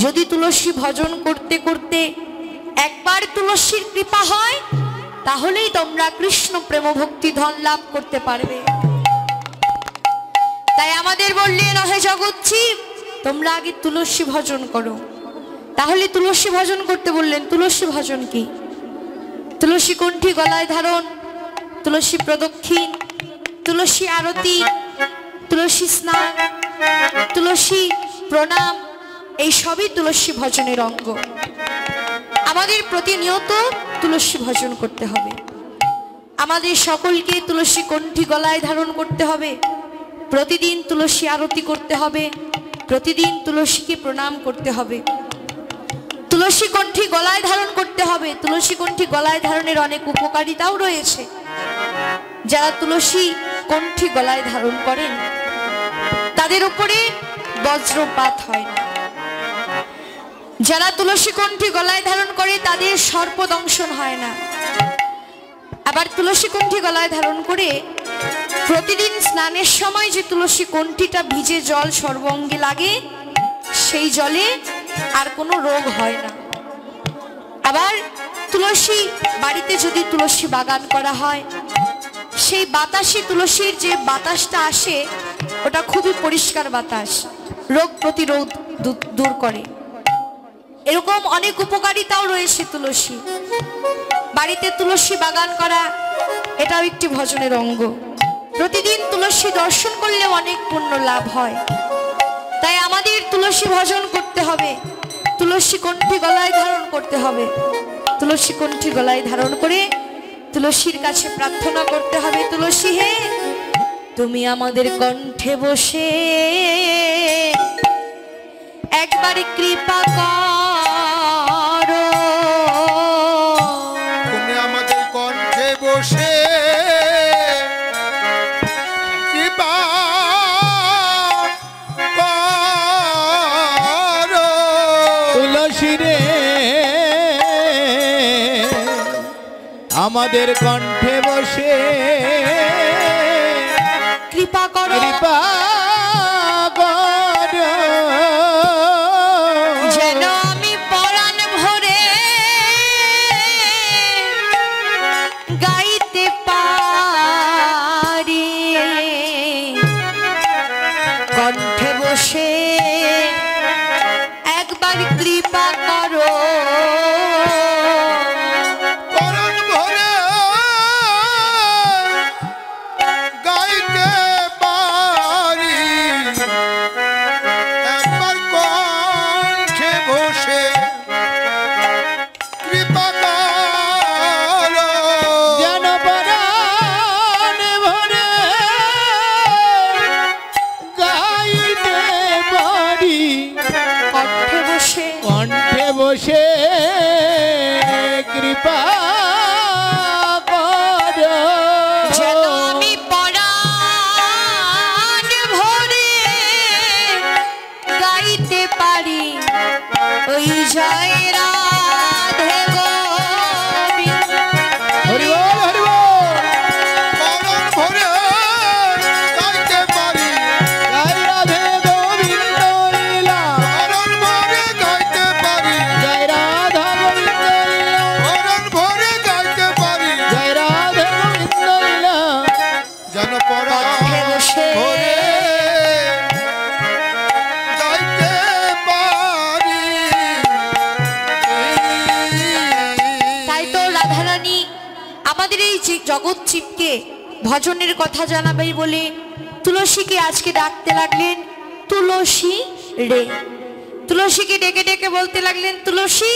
যদি তুলসী ভজন করতে করতে একবার তুলসীর কৃপা হয় তাহলেই তোমরা কৃষ্ণ প্রেম ভক্তি ধন লাভ করতে পারবে। তাই আমাদের বললেন হে জগৎজীব তোমরা আগে তুলসী ভজন করো। তাহলে তুলসী ভজন করতে বললেন। তুলসী ভজন কি? তুলসী কণ্ঠী গলায় ধারণ, তুলসী প্রদক্ষিণ, তুলসী আরতি, তুলসী স্নান, তুলসী প্রণাম, এই সবই তুলসী ভজনের অঙ্গ। আমাদের প্রতিনিয়ত তুলসী ভজন করতে হবে। আমাদের সকলকে তুলসী কণ্ঠী গলায় ধারণ করতে হবে, প্রতিদিন তুলসী আরতি করতে হবে, প্রতিদিন তুলসীকে প্রণাম করতে হবে, তুলসী কণ্ঠী গলায় ধারণ করতে হবে। তুলসী কণ্ঠী গলায় ধারণের অনেক উপকারিতাও রয়েছে। যারা তুলসী কণ্ঠী গলায় ধারণ করেন তাদের উপরে বজ্রপাত হয় না। যারা তুলসী কণ্ঠী গলায় ধারণ করে তাদের সর্পদংশন হয় না। আবার তুলসী কণ্ঠী গলায় ধারণ করে প্রতিদিন স্নানের সময় যে তুলসী কণ্ঠীটা ভিজে জল সর্বাঙ্গে লাগে সেই জলে আর কোনো রোগ হয় না। আবার তুলসী বাড়িতে যদি তুলসী বাগান করা হয় সেই বাতাসে তুলসীর যে বাতাসটা আসে ওটা খুবই পরিষ্কার বাতাস, রোগ প্রতিরোধ দূর করে। এরকম অনেক উপকারিতাও রয়েছে তুলসী। বাড়িতে তুলসী বাগান করা এটাও একটি ভজনের অঙ্গ। প্রতিদিন তুলসী দর্শন করলে অনেক পুণ্য লাভ হয়। তাই আমাদের তুলসী ভজন করতে হবে, তুলসী কণ্ঠী গলায় ধারণ করতে হবে। তুলসী কণ্ঠী গলায় ধারণ করে তুলসীর কাছে প্রার্থনা করতে হবে, তুলসী হে তুমি আমাদের কণ্ঠে বসে একবার কৃপা করো। তুমি আমাদের কণ্ঠে বসে কৃপা করো। তুলসী রে আমাদের কণ্ঠে বসে কৃপা করো, কৃপা করো। যেন আমি পরাণ ভরে গাইতে পারি কণ্ঠে বসে একবার কৃপা করো। পরাণ ভরে গাইতে পারি একবার কণ্ঠে বসে কৃপা করো। যেন পরাণ ভরে গাইতে পারি কণ্ঠে বসে কণ্ঠে বসে কৃপা করো। যেন আমি পরাণ ভরে গাইতে পারি ওই জয় রাধে গোবিন্দ। হরি বল হরি বল। পরাণ ভরে গাইতে পারি জয় রাধে গোবিন্দ লীলা। পরাণ ভরে গাইতে পারি জয় রাধা গোবিন্দ লীলা। পরাণ ভরে গাইতে পারি জয় রাধা গোবিন্দ লীলা। যেন পরাণ কণ্ঠে বসে ভরে গাইতে পারি। তাই তো রাধারানী আমাদের এই জগৎজীবকে ভজনের কথা জানাবেই বলে তুলসীকে আজকে ডাকতে লাগলেন তুলসী রে। তুলসীকে ডেকে ডেকে বলতে লাগলেন তুলসী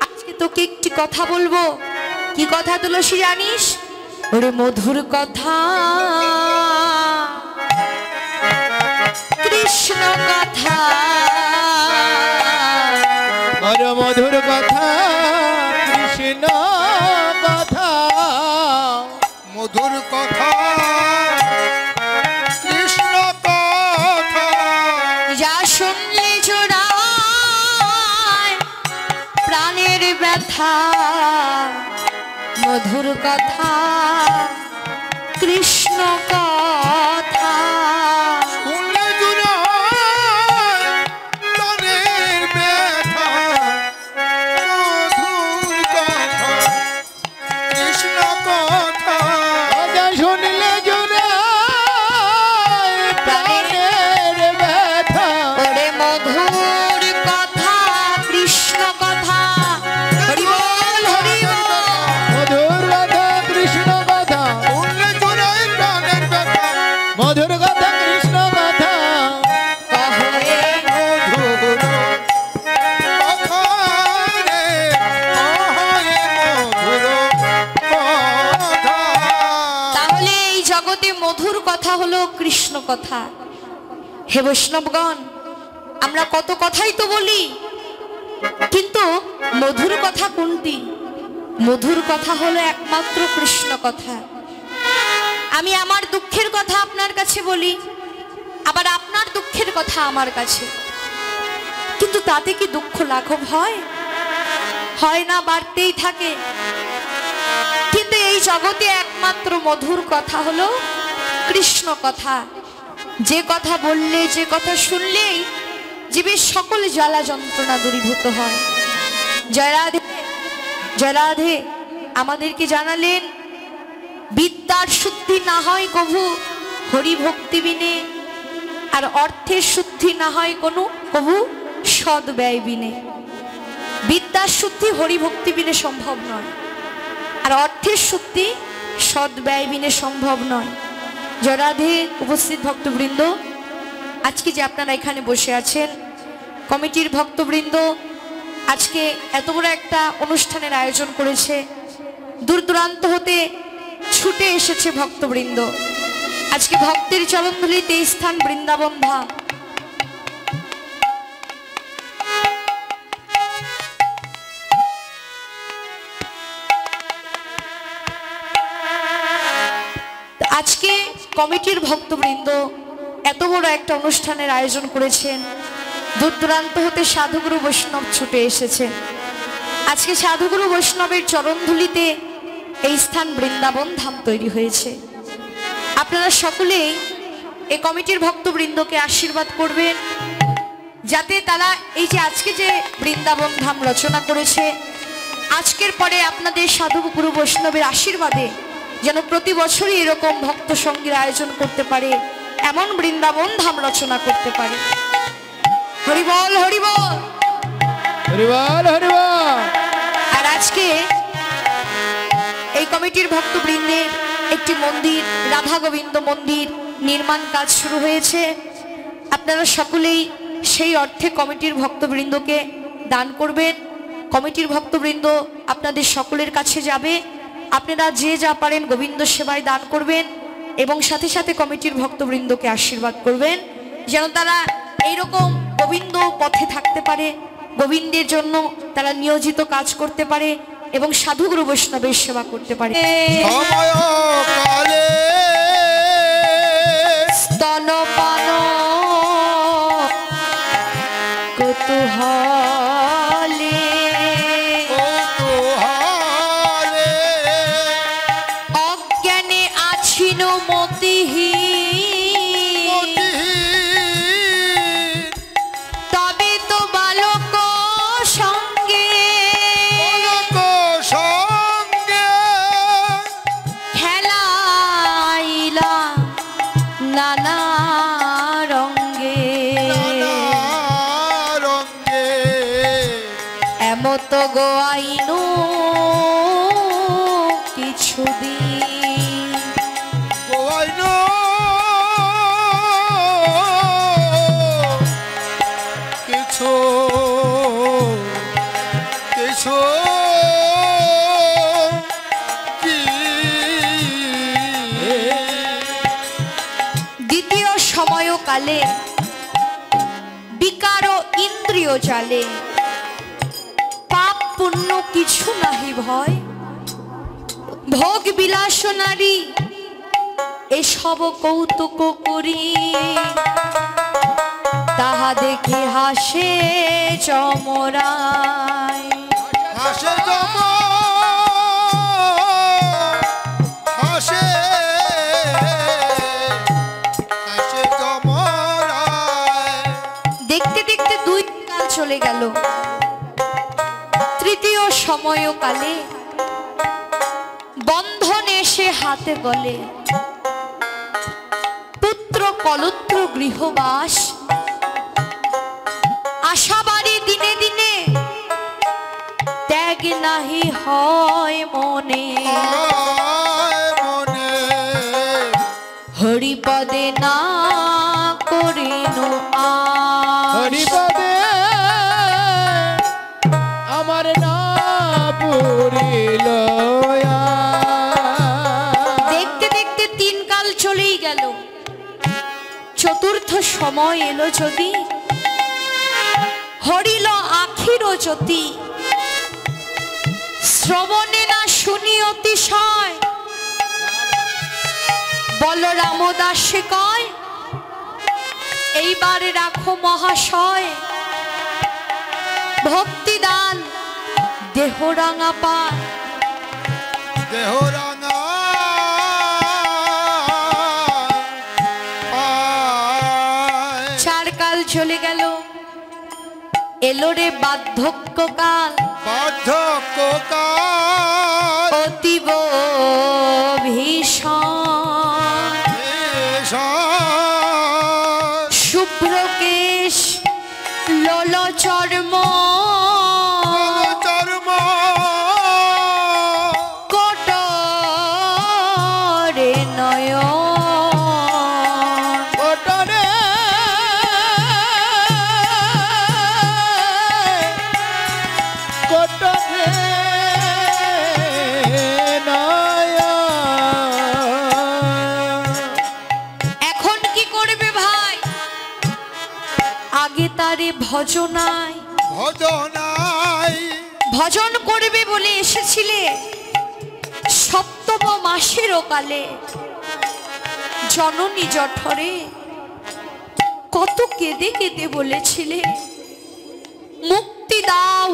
আজকে তোকে একটি কথা বলবো। কি কথা তুলসী জানিস? ওরে মধুর কথা, কৃষ্ণ কথা, বড় মধুর কথা কৃষ্ণ কথা। মধুর কথা কৃষ্ণ কথা যা শুনলে জোড়ায় প্রাণের ব্যথা। মধুর কথা কৃষ্ণ কথা, শুনলে জুড়ায় প্রাণের ব্যথা। জগতে মধুর কথা হলো কৃষ্ণ কথা। হে বৈষ্ণবগণ, আমরা কত কথাই তো বলি, কিন্তু মধুর কথা কোনটি? মধুর কথা হলো একমাত্র কৃষ্ণ কথা। আমি আমার দুঃখের কথা আপনার কাছে বলি, আবার আপনার দুঃখের কথা আমার কাছে, কিন্তু তাতে কি দুঃখ লাঘব হয়? হয় না, বাড়তেই থাকে। কিন্তু এই জগতে একমাত্র মধুর কথা হলো কৃষ্ণ কথা। যে কথা বললে, যে কথা শুনলেই জীবের সকল জ্বালা যন্ত্রণা দূরীভূত হয়। জয় রাধে, জয় রাধে। আমাদেরকে জানালেন, বিদ্যার শুদ্ধি না হয় কভু হরি ভক্তি বিনে, আর অর্থের শুদ্ধি না হয় কোনো কভু সদ ব্যয় বিনে। বিদ্যার শুদ্ধি হরি ভক্তি বিনে সম্ভব নয়, আর অর্থের শুদ্ধি সদ ব্যয় বিনে সম্ভব নয়। জয় রাধে। উপস্থিত ভক্তবৃন্দ, আজকে যে আপনারা এখানে বসে আছেন, কমিটির ভক্তবৃন্দ আজকে এত বড় একটা অনুষ্ঠানের আয়োজন করেছে। দূর দূরান্ত হতে ছুটে এসেছে ভক্তবৃন্দ। আজকে ভক্তের চরণধুলিতে এই স্থান বৃন্দাবন ধাম। আজকে কমিটির ভক্তবৃন্দ এত বড় একটা অনুষ্ঠানের আয়োজন করেছেন। দূর দূরান্ত হতে সাধুগুরু বৈষ্ণব ছুটে এসেছেন। আজকে সাধুগুরু বৈষ্ণবের চরণধুলিতে এই স্থান বৃন্দাবন ধাম তৈরি হয়েছে। আপনারা সকলেই এই কমিটির ভক্তবৃন্দকে আশীর্বাদ করবেন, যাতে তারা এই যে আজকে যে বৃন্দাবন ধাম রচনা করেছে, আজকের পরে আপনাদের সাধুগুরু বৈষ্ণবের আশীর্বাদে যেন প্রতি বছরই এরকম ভক্ত সঙ্গীর আয়োজন করতে পারে, এমন বৃন্দাবন ধাম রচনা করতে পারে। হরি বল, হরি বল, হরি বল, হরি বল। আর আজকে এই কমিটির ভক্তবৃন্দের একটি মন্দির, রাধা গোবিন্দ মন্দির নির্মাণ কাজ শুরু হয়েছে। আপনারা সকলেই সেই অর্থে কমিটির ভক্তবৃন্দকে দান করবেন। কমিটির ভক্তবৃন্দ আপনাদের সকলের কাছে যাবে। আপনারা যে যা পারেন গোবিন্দ সেবায় দান করবেন, এবং সাথে সাথে কমিটির ভক্তবৃন্দকে আশীর্বাদ করবেন যেন তারা এইরকম গোবিন্দ পথে থাকতে পারে, গোবিন্দের জন্য তারা নিয়োজিত কাজ করতে পারে এবং সাধুগুরু বৈষ্ণবের সেবা করতে পারে। সময়কালে স্তনপান কৌতূহলে কৌতূহলে অজ্ঞানে আছিন মতিহীন, মতিহীন তবে তো বালক সঙ্গে বালক সঙ্গে খেলাইলা নানা রঙ্গে, নানা রঙ্গে এমত গোয়াইনু কিছুদিন। গোয়াইন কিছু কিছু কি দ্বিতীয় সময়কালে বিকার ইন্দ্রিয় জালে, পাপ পুণ্য কিছু নাহি ভয়, ভোগ বিলাস নারী এসব কৌতুক করি, তাহা দেখে হাসে চমরায়। হাসে জম হাসে হাসে জমরায় দেখতে দেখতে 2 কাল চলে গেল। তৃতীয় সময়কালে বন্ধন এসে হাতে গলে, পুত্র কলত্র গৃহবাস, আশাবাড়ি দিনে দিনে ত্যাগ নাহি হয় মনে, মনে হরিপদে না করিনু আশ। হরিপদে আমার না পুরিল। দেখতে দেখতে 3 কাল চলেই গেল। চতুর্থ সময় এলো যদি, হরিল আখির জ্যোতি, শ্রবণে না শুনি অতিশয়, বল রামদাসে কয় এইবার রাখো মহাশয়, ভক্তিদান দেহ রাঙা পায়, দেহ রাঙা চার কাল চলে গেল, এলো রে বার্ধক্য কাল, বার্ধক্য কাল অতীব ভীষণ, শুভ্র কেশ লোল চর্ম, চর্ম কটরে নয়ন, ওটরে কোটরে এখন কি করবে ভাই? আগে তারে ভজনায়, ভজনাই ভজন করবে বলে এসেছিলে সপ্তম মাসের কালে, জননী জঠরে কত কেঁদে কেঁদে বলেছিলে মুক্তি দাও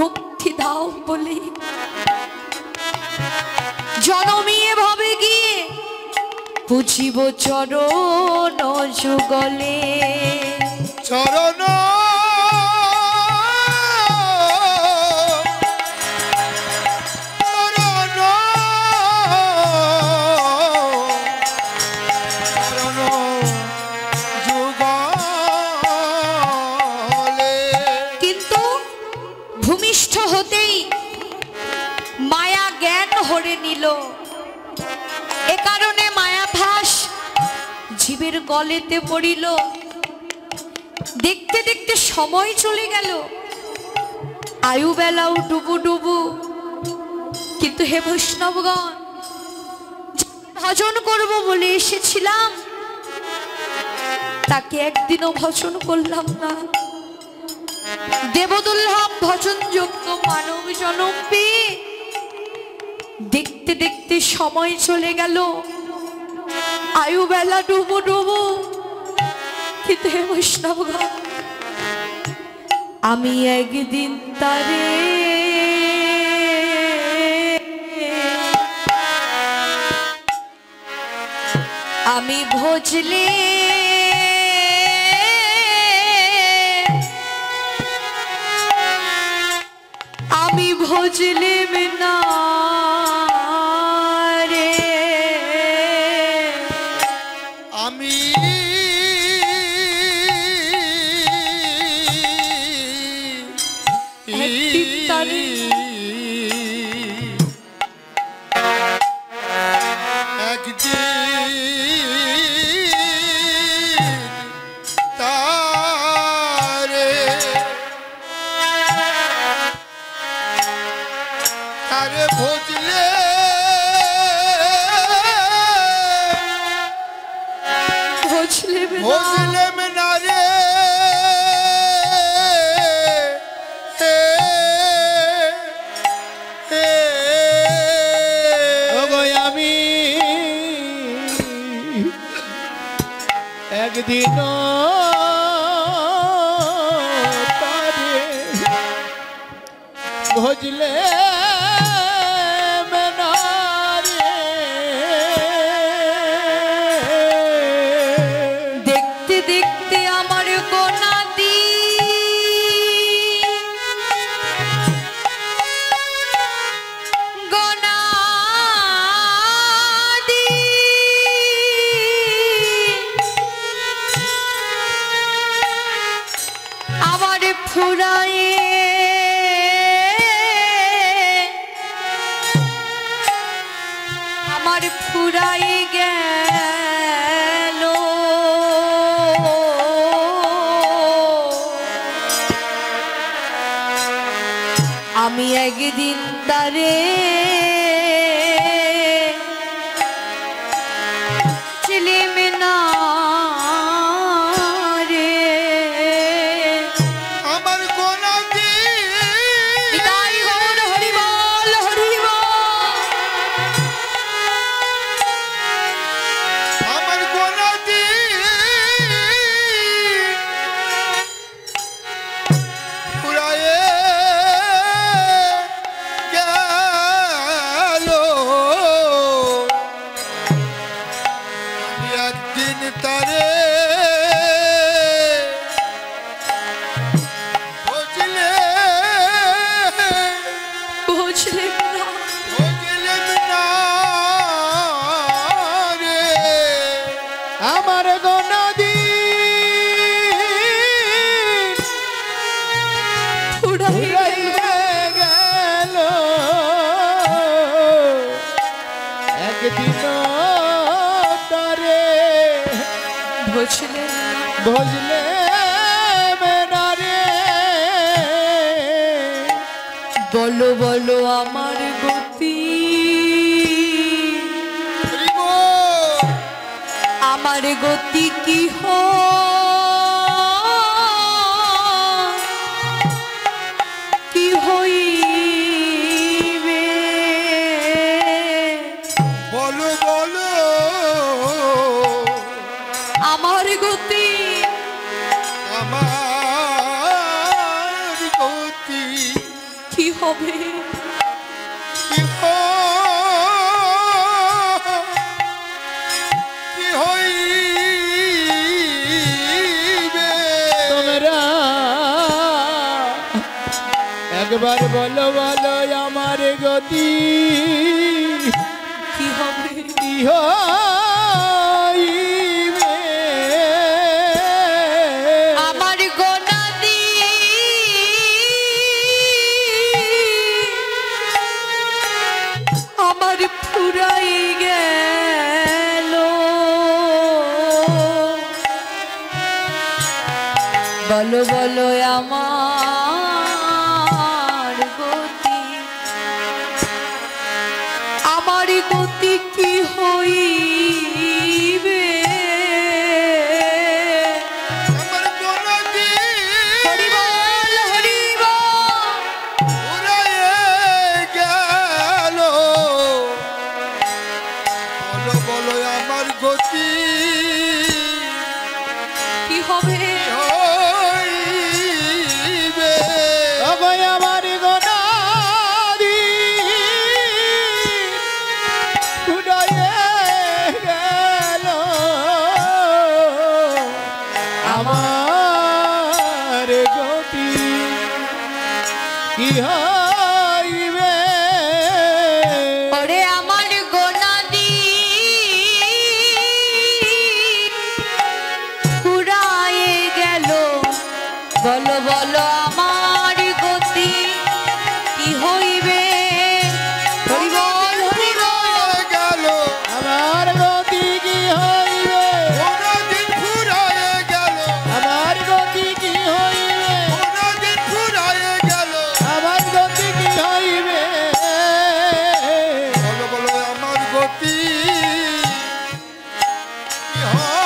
মুক্তি দাও বলে, জনমিয়ে ভাবে গিয়ে বুঝিব চরণ যুগলে, চরণ কিন্তু ভূমিষ্ঠ হতেই মায়া জ্ঞান হরে নিল, এ কারণে মায়াভাস জীবের গলেতে পড়িল। দেখতে দেখতে সময় চলে গেল, আয়ু বেলাও ডুবু ডুবু। কিন্তু হে বৈষ্ণবগণ, ভজন করব বলে এসেছিলাম তাকে একদিনও ভজন করলাম না। দেবদুর্লভ ভজন যোগ্য মানব জনম পেয়ে দেখতে দেখতে সময় চলে গেল, আয়ু বেলা ডুবু ডুবু। কিন্তু হে বৈষ্ণবগণ, আমি একদিন তারে আমি ভজলে আমি ভজলে না রে, আমি একদিন তারে তারে ভজলে ভজলে ভজলে না রে, আমি একদিন তারে ভজলে দেখতে দেখতে আমার গোনাদি গোনাদি আমার ফুরায়ে আমার ফুরাই গেল, আমি একদিন তারে কোনদিন তারে বুঝলে বুঝলেন না বুঝলেন না রে আমার গনদি উড়াইয়া গেল একদিন তারে বুঝলেন না বুঝলে না রে বলো বলো আমার গতি হরিব আমার গতি কি কি হইবে বলো বলো আমার গতি আমার গতি কি হবে কি কি হইবে তোমরা একবার বলো বলো আমার গতি কি হবে কি হইবে আমার গোনাদি আমার ফুরাই গেল বলো বলো আমার গতি কি হইবে আমার কোনদি হরি বল হরি বল উড়াইয়ে গেল বলো বলো আমার গতি কি হবে হইবে অবয় আমার গনাদি উড়াইয়ে গেল আমার গতি কি হইবে ওরে আমার গোনাদি ফুরায়ে গেল বলো বলো আমার গতি কি হইবে হরি বল হরি বল গেল আমার গতি কি হইবে কোনদিন ফুরায়ে গেল আমার গতি কি হইবে কোনদিন ফুরায়ে গেল আমার গতি কি হইবে বলো বলো আমার গতি কি